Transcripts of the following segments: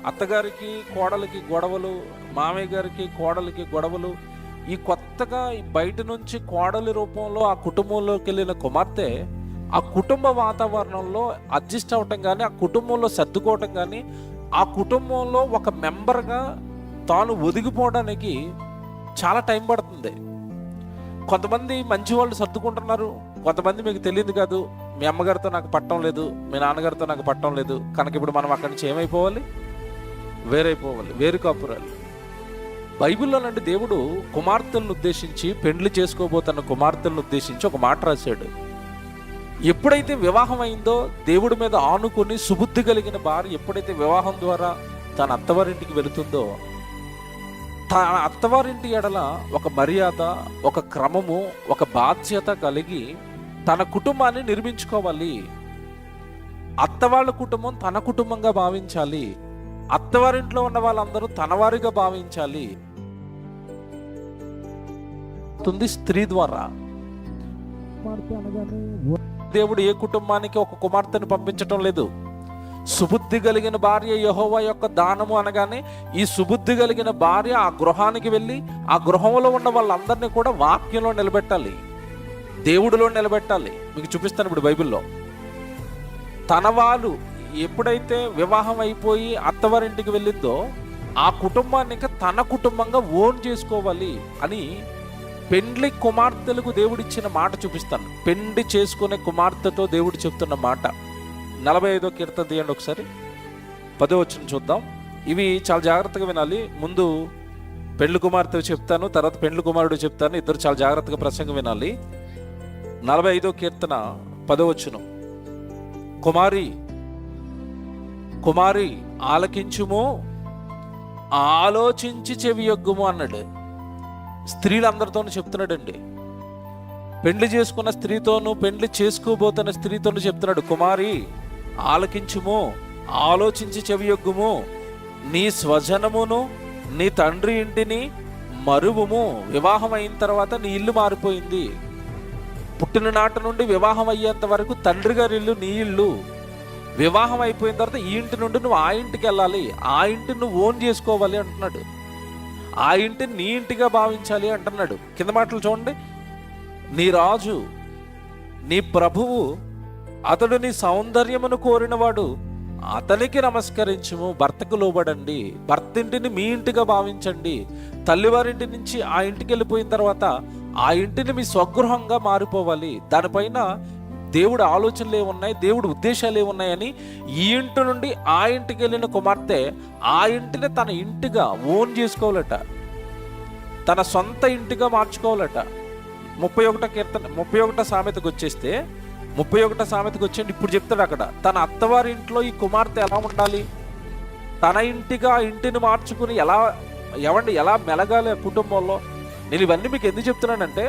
అత్తగారికి కోడలికి గొడవలు, మామయ్య గారికి కోడలికి గొడవలు. ఈ కొత్తగా బయట నుంచి కోడలి రూపంలో ఆ కుటుంబంలోకి వెళ్ళిన కుమార్తె ఆ కుటుంబ వాతావరణంలో అడ్జస్ట్ అవ్వటం కానీ, ఆ కుటుంబంలో సర్దుకోవటం కానీ, ఆ కుటుంబంలో ఒక మెంబర్గా తాను ఒదిగిపోవడానికి చాలా టైం పడుతుంది. కొంతమంది మంచి వాళ్ళు సర్దుకుంటున్నారు, కొంతమంది మీకు తెలియదు కాదు, మీ అమ్మగారితో నాకు పట్టం లేదు, మీ నాన్నగారితో నాకు పట్టం లేదు కనుక ఇప్పుడు మనం అక్కడి నుంచి ఏమైపోవాలి, వేరైపోవాలి, వేరు కాపురాలు. బైబిల్లోనండి దేవుడు కుమార్తెలను ఉద్దేశించి, పెండ్లి చేసుకోబోతున్న కుమార్తెలను ఉద్దేశించి ఒక మాట రాశాడు. ఎప్పుడైతే వివాహం అయిందో దేవుడి మీద ఆనుకొని సుబుద్ధి కలిగిన భార్య ఎప్పుడైతే వివాహం ద్వారా తన అత్తవారింటికి వెళుతుందో, తన అత్తవారింటి ఎడల ఒక మర్యాద, ఒక క్రమము, ఒక బాధ్యత కలిగి తన కుటుంబాన్ని నిర్మించుకోవాలి. అత్తవాళ్ళ కుటుంబం తన కుటుంబంగా భావించాలి, అత్తవారింట్లో ఉన్న వాళ్ళందరూ తనవారిగా భావించాలి. స్త్రీ ద్వారా దేవుడు ఏ కుటుంబానికి ఒక కుమార్తెను పంపించటం లేదు. సుబుద్ధి కలిగిన భార్య యెహోవా యొక్క దానము అనగానే ఈ సుబుద్ధి కలిగిన భార్య ఆ గృహానికి వెళ్ళి ఆ గృహంలో ఉన్న వాళ్ళందరినీ కూడా వాక్యంలో నిలబెట్టాలి, దేవుడిలో నిలబెట్టాలి. మీకు చూపిస్తాను ఇప్పుడు బైబిల్లో. తన వాళ్ళు ఎప్పుడైతే వివాహం అయిపోయి అత్తవారింటికి వెళ్ళిందో ఆ కుటుంబాన్ని తన కుటుంబంగా ఓన్ చేసుకోవాలి అని పెండ్లి కుమార్తెలకు దేవుడిచ్చిన మాట చూపిస్తాను. పెండ్లి చేసుకునే కుమార్తెతో దేవుడు చెప్తున్న మాట. 45వ కీర్తన తీయండి ఒకసారి, 10వ వచనం చూద్దాం. ఇవి చాలా జాగ్రత్తగా వినాలి. ముందు పెండ్లి కుమార్తె చెప్తాను, తర్వాత పెండ్లి కుమారుడు చెప్తాను. ఇద్దరు చాలా జాగ్రత్తగా ప్రసంగం వినాలి. 45వ కీర్తన 10వ వచనం. కుమారి కుమారి ఆలకించుము, ఆలోచించి చెవియొగ్గుము అన్నాడు. స్త్రీలందరితోనూ చెప్తున్నాడండి. పెండ్లి చేసుకున్న స్త్రీతోనూ పెండ్లి చేసుకోబోతున్న స్త్రీతోనూ చెప్తున్నాడు, కుమారి ఆలకించుము, ఆలోచించి చెవియొగ్గుము, నీ స్వజనమును నీ తండ్రి ఇంటిని మరువుము. వివాహం అయిన తర్వాత నీ ఇల్లు మారిపోయింది. పుట్టిన నాటి నుండి వివాహం అయ్యేంత వరకు తండ్రి గారి ఇల్లు నీ ఇల్లు. వివాహం అయిపోయిన తర్వాత ఈ ఇంటి నుండి నువ్వు ఆ ఇంటికి వెళ్ళాలి, ఆ ఇంటిని నువ్వు ఓన్ చేసుకోవాలి అంటున్నాడు. ఆ ఇంటిని నీ ఇంటిగా భావించాలి అంటున్నాడు. కింద మాటలు చూడండి. నీ రాజు నీ ప్రభువు, అతడు నీ సౌందర్యమును కోరినవాడు, అతనికి నమస్కరించుము. భర్తకు లోబడండి, భర్త ఇంటిని మీ ఇంటిగా భావించండి. తల్లివారింటి నుంచి ఆ ఇంటికి వెళ్ళిపోయిన తర్వాత ఆ ఇంటిని మీ స్వగృహంగా మారిపోవాలి. దానిపైన దేవుడు ఆలోచనలు ఏమున్నాయి, దేవుడు ఉద్దేశాలు ఏమున్నాయని ఈ ఇంటి నుండి ఆ ఇంటికి వెళ్ళిన కుమార్తె ఆ ఇంటిని తన ఇంటిగా ఓన్ చేసుకోవాలట, తన సొంత ఇంటిగా మార్చుకోవాలట. 31వ కీర్తన 31వ సామెతకు వచ్చేస్తే 31వ సామెతకు వచ్చేయండి. ఇప్పుడు చెప్తాడు అక్కడ, తన అత్తవారి ఇంట్లో ఈ కుమార్తె ఎలా ఉండాలి, తన ఇంటిగా ఆ ఇంటిని మార్చుకుని ఎలా మెలగాలి కుటుంబంలో. నేను ఇవన్నీ మీకు ఎందుకు చెప్తున్నానంటే,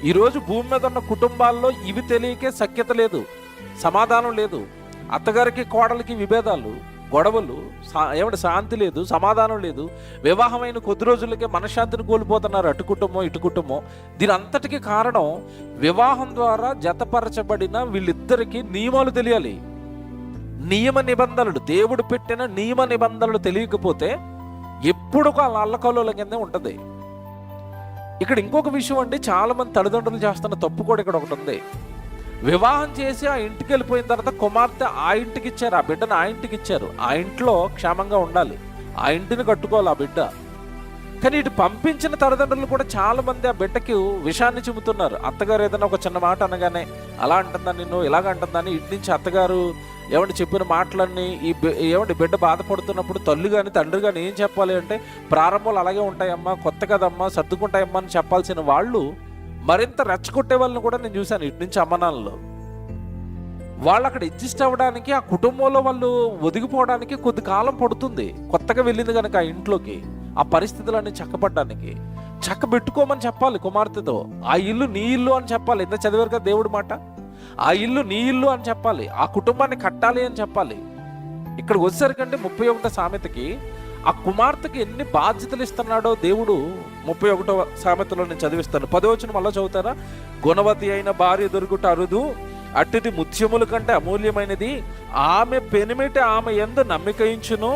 ఈరోజు భూమి మీద ఉన్న కుటుంబాల్లో ఇవి తెలియకే సఖ్యత లేదు, సమాధానం లేదు. అత్తగారికి కోడలికి విభేదాలు, గొడవలు, శాంతి లేదు, సమాధానం లేదు. వివాహమైన కొద్ది రోజులకే మనశ్శాంతిని కోల్పోతున్నారు అటు కుటుంబం ఇటు కుటుంబం. దీని అంతటికి కారణం వివాహం ద్వారా జతపరచబడిన వీళ్ళిద్దరికీ నియమాలు తెలియాలి. నియమ నిబంధనలు, దేవుడు పెట్టిన నియమ నిబంధనలు తెలియకపోతే ఎప్పుడు అల్లకల్లోల కిందే ఉంటుంది. ఇక్కడ ఇంకొక విషయం అండి, చాలా మంది తల్లిదండ్రులు చేస్తున్న తప్పు కూడా ఇక్కడ ఒకటి ఉంది. వివాహం చేసి ఆ ఇంటికి వెళ్ళిపోయిన తర్వాత కుమార్తె ఆ ఇంటికి ఇచ్చారు, ఆ బిడ్డను ఆ ఇంటికి ఇచ్చారు. ఆ ఇంట్లో క్షేమంగా ఉండాలి, ఆ ఇంటిని కట్టుకోవాలి ఆ బిడ్డ. కానీ ఇటు పంపించిన తల్లిదండ్రులు కూడా చాలా మంది ఆ బిడ్డకి విషాన్ని చెబుతున్నారు. అత్తగారు ఏదైనా ఒక చిన్న మాట అనగానే అలా అంటుందా నిన్ను, ఇలాగ అంటుందని ఇటు నుంచి అత్తగారు చెప్పిన మాటలన్నీ బిడ్డ బాధపడుతున్నప్పుడు తల్లి కానీ తండ్రి కానీ ఏం చెప్పాలి అంటే, ప్రారంభంలో అలాగే ఉంటాయమ్మా, కొత్త కదమ్మా, సర్దుకుంటాయమ్మా అని చెప్పాల్సిన వాళ్ళు మరింత రెచ్చగొట్టే వాళ్ళని కూడా నేను చూశాను. ఇటు నుంచి అమ్మనాన్నలో వాళ్ళు అక్కడ అడ్జస్ట్ అవ్వడానికి, ఆ కుటుంబంలో వాళ్ళు ఒదిగిపోవడానికి కొద్ది కాలం పడుతుంది. కొత్తగా వెళ్ళింది కనుక ఆ ఇంట్లోకి ఆ పరిస్థితులన్నీ చక్కబడ్డానికి. చక్కబెట్టుకోమని చెప్పాలి కుమార్తెతో. ఆ ఇల్లు నీ ఇల్లు అని చెప్పాలి. ఎంత చదివారు కదా దేవుడి మాట. ఆ ఇల్లు నీ ఇల్లు అని చెప్పాలి, ఆ కుటుంబాన్ని కట్టాలి అని చెప్పాలి. ఇక్కడ వచ్చేసరికంటే 31వ సామెతకి ఆ కుమార్తెకి ఎన్ని బాధ్యతలు ఇస్తున్నాడో దేవుడు 31వ సామెతలో నేను చదివిస్తాను. 10వ వచనం మళ్ళీ చదువుతారా. గుణవతి అయిన భార్య దొరుకుట అరుదు, అట్టిది ముత్యముల కంటే అమూల్యమైనది. ఆమె పెనిమిటి ఆమె యందు నమ్మిక ఉంచును,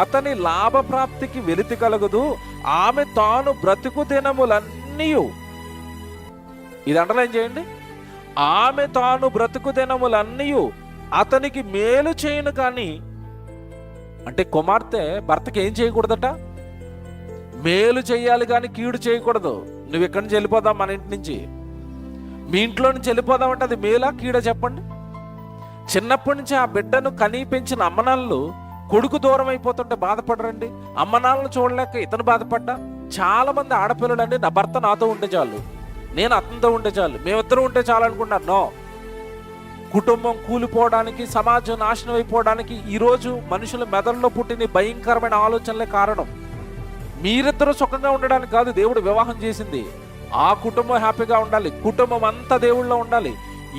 అతని లాభప్రాప్తికి వెలితి కలగదు. ఆమె తాను బ్రతుకు దినములన్నీ, ఇది అండర్లైన్ చేయండి, ఆమె తాను బ్రతుకు దినములన్నీ అతనికి మేలు చేయను. కానీ అంటే కుమార్తె భర్తకి ఏం చేయకూడదట? మేలు చేయాలి కానీ కీడు చేయకూడదు. నువ్వు ఎక్కడి నుంచి వెళ్ళిపోదాం, మన ఇంటి నుంచి, మీ ఇంట్లో నుంచి వెళ్ళిపోదామంటే అది మేలా కీడా చెప్పండి? చిన్నప్పటి నుంచి ఆ బిడ్డను కనీ పెంచిన అమ్మనాళ్ళు కొడుకు దూరం అయిపోతుంటే బాధపడరండి? అమ్మనాళ్ళను చూడలేక ఇతను బాధపడ్డా. చాలా మంది ఆడపిల్లలు అండి, నా భర్త నాతో ఉంటే చాలు, నేను అతనితో ఉంటే చాలు, మేమిద్దరం ఉంటే చాలు అనుకుంటున్నారు. నో, కుటుంబం కూలిపోవడానికి, సమాజం నాశనం అయిపోవడానికి ఈరోజు మనుషుల మెదడులో పుట్టిన భయంకరమైన ఆలోచనలే కారణం. మీరిద్దరూ సుఖంగా ఉండడానికి కాదు దేవుడు వివాహం చేసింది. ఆ కుటుంబం హ్యాపీగా ఉండాలి, కుటుంబం అంతా దేవుళ్ళలో ఉండాలి.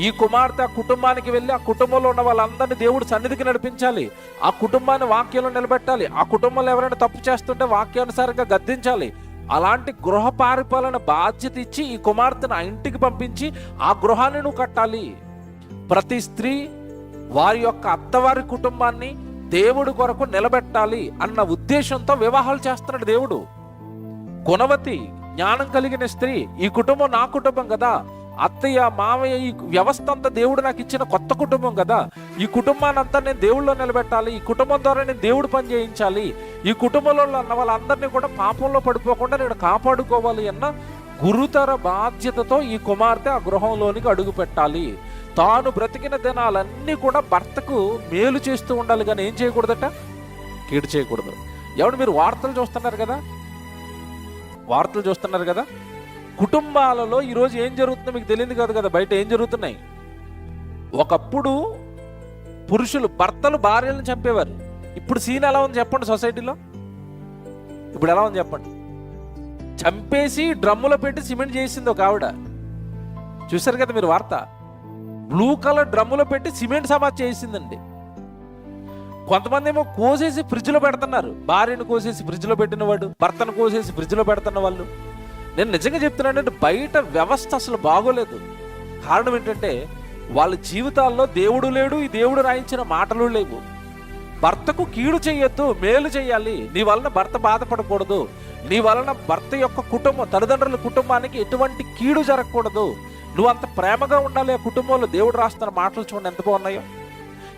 ఈ కుమార్తె ఆ కుటుంబానికి వెళ్ళి ఆ కుటుంబంలో ఉన్న వాళ్ళందరినీ దేవుడు సన్నిధికి నడిపించాలి, ఆ కుటుంబాన్ని వాక్యంలో నిలబెట్టాలి, ఆ కుటుంబంలో ఎవరైనా తప్పు చేస్తుంటే వాక్యానుసారంగా గద్దించాలి. అలాంటి గృహ పారిపాలన బాధ్యత ఇచ్చి ఈ కుమార్తెను ఆ ఇంటికి పంపించి ఆ గృహాన్ని నువ్వు కట్టాలి. ప్రతి స్త్రీ వారి యొక్క అత్తవారి కుటుంబాన్ని దేవుడి కొరకు నిలబెట్టాలి అన్న ఉద్దేశంతో వివాహాలు చేస్తున్నాడు దేవుడు. గుణవతి, జ్ఞానం కలిగిన స్త్రీ, ఈ కుటుంబం నా కుటుంబం కదా, అత్తయ్య మామయ్య ఈ వ్యవస్థ అంతా దేవుడు నాకు ఇచ్చిన కొత్త కుటుంబం కదా, ఈ కుటుంబాన్ని అంతా నేను దేవుళ్ళలో నిలబెట్టాలి, ఈ కుటుంబం ద్వారా నేను దేవుడు పని చేయించాలి, ఈ కుటుంబంలో ఉన్న వాళ్ళందరినీ కూడా పాపంలో పడిపోకుండా నేను కాపాడుకోవాలి అన్న గురుతర బాధ్యతతో ఈ కుమార్తె ఆ గృహంలోనికి అడుగు పెట్టాలి. తాను బ్రతికిన దినాలన్నీ కూడా భర్తకు మేలు చేస్తూ ఉండాలి, కానీ ఏం చేయకూడదట? కీడు చేయకూడదు. ఎవడు మీరు వార్తలు చూస్తున్నారు కదా, వార్తలు చూస్తున్నారు కదా, కుటుంబాలలో ఈరోజు ఏం జరుగుతుందో మీకు తెలియదు కాదు కదా, బయట ఏం జరుగుతున్నాయి. ఒకప్పుడు పురుషులు భర్తలు భార్యలను చంపేవారు. ఇప్పుడు సీన్ ఎలా ఉంది చెప్పండి సొసైటీలో? ఇప్పుడు ఎలా ఉంది చెప్పండి? చంపేసి డ్రమ్ములో పెట్టి సిమెంట్ చేసింది ఒక ఆవిడ, చూసారు కదా మీరు వార్త. బ్లూ కలర్ డ్రమ్ములో పెట్టి సిమెంట్ సమాధి చేసిందండి. కొంతమంది ఏమో కోసేసి ఫ్రిడ్జ్లో పెడుతున్నారు, భార్యను కోసేసి ఫ్రిడ్జ్లో పెట్టిన వాడు, భర్తను కోసేసి ఫ్రిడ్జ్లో పెడుతున్న వాళ్ళు. నేను నిజంగా చెప్తున్నానంటే బయట వ్యవస్థ అసలు బాగోలేదు. కారణం ఏంటంటే వాళ్ళ జీవితాల్లో దేవుడు లేడు, ఈ దేవుడు రాయించిన మాటలు లేవు. భర్తకు కీడు చేయొద్దు, మేలు చేయాలి. నీ వలన భర్త బాధపడకూడదు, నీ వలన భర్త యొక్క కుటుంబం, తల్లిదండ్రుల కుటుంబానికి ఎటువంటి కీడు జరగకూడదు, నువ్వు అంత ప్రేమగా ఉండాలి. ఆ కుటుంబంలో దేవుడు రాస్తున్న మాటలు చూడండి ఎంత బాగున్నాయో.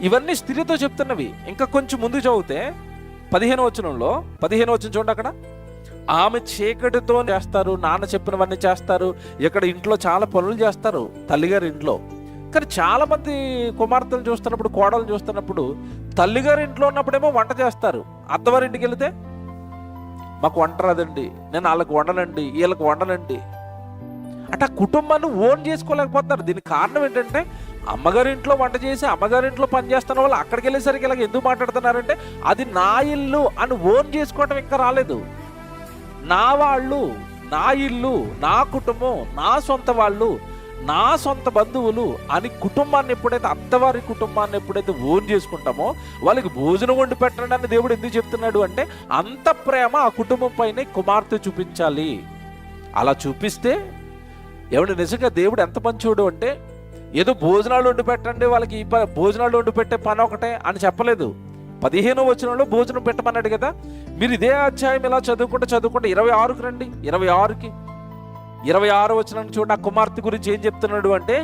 ఇవన్నీ స్త్రీతో చెప్తున్నవి. ఇంకా కొంచెం ముందు చదివితే 15వ వచనం చూడండి. అక్కడ ఆమె చీకటితో చేస్తారు, నాన్న చెప్పినవన్నీ చేస్తారు, ఇక్కడ ఇంట్లో చాలా పనులు చేస్తారు తల్లిగారి ఇంట్లో. కానీ చాలా మంది కుమార్తెలు చూస్తున్నప్పుడు, కోడలు చూస్తున్నప్పుడు తల్లిగారి ఇంట్లో ఉన్నప్పుడేమో వంట చేస్తారు, అత్తవారింటికి వెళితే మాకు వంట రాదండి, నేను వాళ్ళకి వండనండి, వీళ్ళకి వండనండి అంటే ఆ కుటుంబాన్ని ఓన్ చేసుకోలేకపోతున్నారు. దీనికి కారణం ఏంటంటే అమ్మగారింట్లో వంట చేసి అమ్మగారింట్లో పని చేస్తున్న వాళ్ళు అక్కడికి వెళ్ళేసరికి ఇలాగ ఎందుకు మాట్లాడుతున్నారంటే అది నా ఇల్లు అని ఓన్ చేసుకోవటం ఇంకా రాలేదు. నా వాళ్ళు, నా ఇల్లు, నా కుటుంబం, నా సొంత వాళ్ళు, నా సొంత బంధువులు అని కుటుంబాన్ని ఎప్పుడైతే, అత్తవారి కుటుంబాన్ని ఎప్పుడైతే ఓన్ చేసుకుంటామో వాళ్ళకి భోజనం వండి పెట్టండి అని దేవుడు ఎందుకు చెప్తున్నాడు అంటే అంత ప్రేమ ఆ కుటుంబం పైన కుమార్తె చూపించాలి. అలా చూపిస్తే ఎవడు నిజంగా దేవుడు ఎంత మంచోడు అంటే ఏదో భోజనాలు వండి పెట్టండి వాళ్ళకి, ఈ భోజనాలు వండి పెట్టే పని ఒకటే అని చెప్పలేదు. 15వ వచనంలో భోజనం పెట్టమన్నాడు కదా. మీరు ఇదే అధ్యాయం ఇలా చదువుకుంటే 26కి రండి. 26వ వచనం చూడండి. ఆ కుమార్తె గురించి ఏం చెప్తున్నాడు అంటే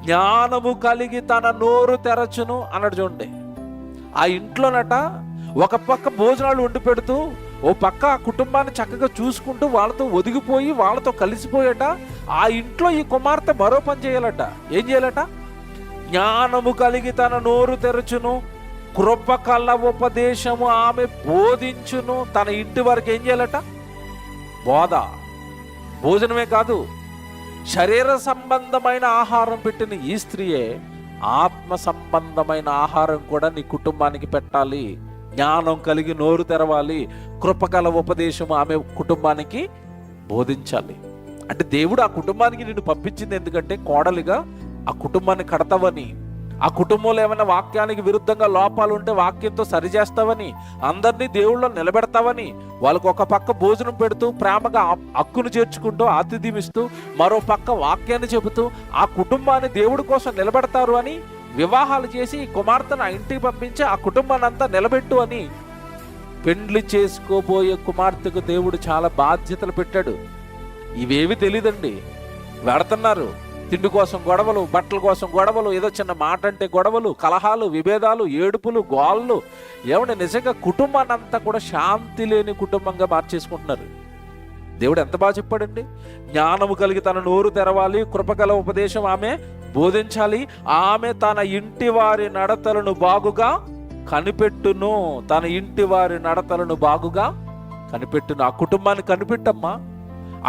జ్ఞానము కలిగి తన నోరు తెరచును అన్నాడు. చూడండి, ఆ ఇంట్లోనట ఒక పక్క భోజనాలు వండి పెడుతూ ఓ పక్క ఆ కుటుంబాన్ని చక్కగా చూసుకుంటూ వాళ్ళతో ఒదిగిపోయి వాళ్ళతో కలిసిపోయాట. ఆ ఇంట్లో ఈ కుమార్తె మరో పని చేయాలట. ఏం చేయాలట? జ్ఞానము కలిగి తన నోరు తెరచును, కృప కళ్ళ ఉపదేశము ఆమె బోధించును. తన ఇంటి వరకు ఏం చేయాలట? బోధ. భోజనమే కాదు, శరీర సంబంధమైన ఆహారం పెట్టిన ఈ స్త్రీయే ఆత్మ సంబంధమైన ఆహారం కూడా నీ కుటుంబానికి పెట్టాలి. జ్ఞానం కలిగి నోరు తెరవాలి, కృపకల ఉపదేశం ఆమె కుటుంబానికి బోధించాలి. అంటే దేవుడు ఆ కుటుంబానికి నిన్ను పంపించింది ఎందుకంటే కోడలిగా ఆ కుటుంబాన్ని కడతావని, ఆ కుటుంబంలో ఏమైనా వాక్యానికి విరుద్ధంగా లోపాలు ఉంటే వాక్యంతో సరిచేస్తావని, అందరినీ దేవుళ్ళో నిలబెడతావని, వాళ్ళకు ఒక పక్క భోజనం పెడుతూ ప్రేమగా హక్కును చేర్చుకుంటూ ఆతిథ్యమిస్తూ మరో పక్క వాక్యాన్ని చెబుతూ ఆ కుటుంబాన్ని దేవుడి కోసం నిలబెడతారు అని వివాహాలు చేసి ఈ కుమార్తెను ఆ ఇంటికి పంపించి ఆ కుటుంబాన్ని అంతా నిలబెట్టు అని పెండ్లి చేసుకోబోయే కుమార్తెకు దేవుడు చాలా బాధ్యతలు పెట్టాడు. ఇవేవి తెలీదండి. వెళుతున్నారు, తిండి కోసం గొడవలు, బట్టల కోసం గొడవలు, ఏదో చిన్న మాట అంటే గొడవలు, కలహాలు, విభేదాలు, ఏడుపులు, గోళ్ళు. ఏమంటే నిజంగా కుటుంబాన్ని అంతా కూడా శాంతి లేని కుటుంబంగా మార్చేసుకుంటున్నారు. దేవుడు ఎంత బాగా చెప్పాడండి, జ్ఞానము కలిగి తన నోరు తెరవాలి, కృపగల ఉపదేశం ఆమె బోధించాలి, ఆమె తన ఇంటి వారి నడతలను బాగుగా కనిపెట్టును, తన ఇంటి వారి నడతలను బాగుగా కనిపెట్టును. ఆ కుటుంబాన్ని కనిపెట్టమ్మా,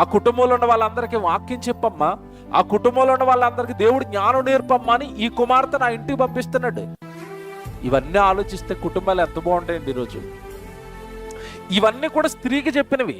ఆ కుటుంబంలో ఉన్న వాళ్ళందరికీ వాక్యం చెప్పమ్మా, ఆ కుటుంబంలో ఉన్న వాళ్ళందరికీ దేవుడు జ్ఞానం నేర్పమ్మా అని ఈ కుమార్తె నా ఇంటికి పంపిస్తున్నాడు. ఇవన్నీ ఆలోచిస్తే కుటుంబాలు ఎంత బాగుంటాయండి ఈరోజు. ఇవన్నీ కూడా స్త్రీకి చెప్పినవి.